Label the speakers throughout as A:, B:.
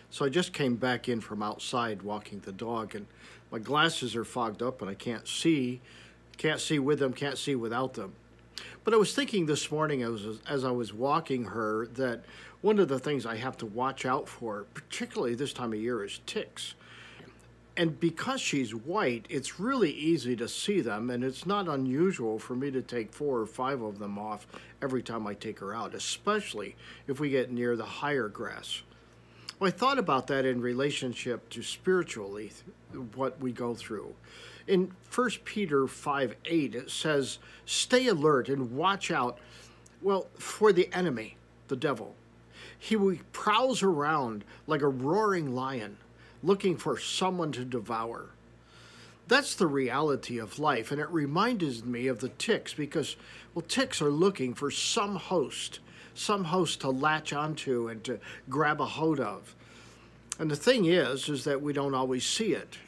A: So I just came back in from outside walking the dog, and my glasses are fogged up, and I can't see. Can't see with them, can't see without them. But I was thinking this morning as I was walking her that one of the things I have to watch out for, particularly this time of year, is ticks. And because she's white, it's really easy to see them, and it's not unusual for me to take 4 or 5 of them off every time I take her out, especially if we get near the higher grass. Well, I thought about that in relationship to spiritually, what we go through. In 1 Peter 5:8, it says, "Stay alert and watch out, well, for the enemy, the devil. He prowls around like a roaring lion, looking for someone to devour." That's the reality of life, and it reminded me of the ticks because, well, ticks are looking for some host to latch onto and to grab a hold of. And the thing is that we don't always see it.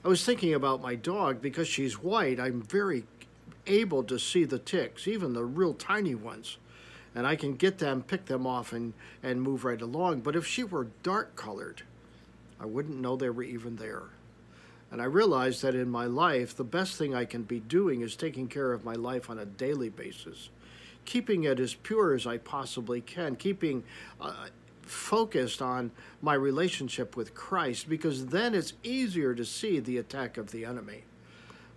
A: I was thinking about my dog. Because she's white, I'm very able to see the ticks, even the real tiny ones. And I can get them, pick them off, and move right along. But if she were dark colored, I wouldn't know they were even there. And I realized that in my life, the best thing I can be doing is taking care of my life on a daily basis, keeping it as pure as I possibly can, keeping focused on my relationship with Christ, because then it's easier to see the attack of the enemy.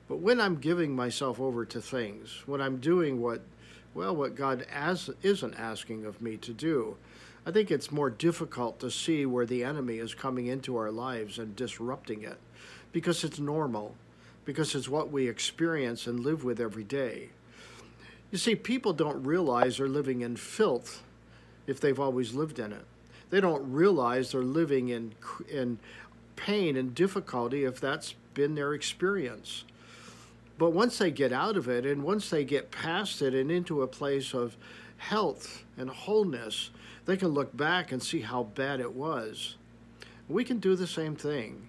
A: But when I'm giving myself over to things, when I'm doing what God isn't asking of me to do, I think it's more difficult to see where the enemy is coming into our lives and disrupting it, because it's normal, because it's what we experience and live with every day. You see, people don't realize they're living in filth if they've always lived in it. They don't realize they're living in pain and difficulty if that's been their experience. But once they get out of it, and once they get past it and into a place of health and wholeness, they can look back and see how bad it was. We can do the same thing.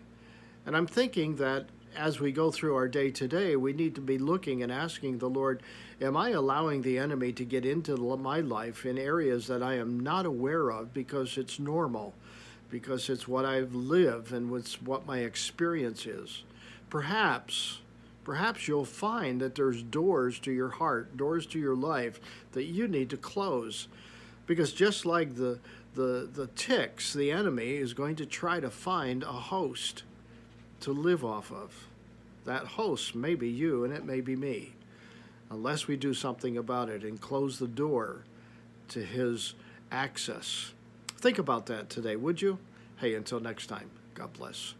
A: And I'm thinking that as we go through our day today, we need to be looking and asking the Lord, am I allowing the enemy to get into my life in areas that I am not aware of because it's normal, because it's what I've lived and it's what my experience is? Perhaps you'll find that there's doors to your heart, doors to your life that you need to close. Because just like the ticks, the enemy is going to try to find a host to live off of. That host may be you and it may be me, unless we do something about it and close the door to his access. Think about that today, would you? Hey, until next time, God bless.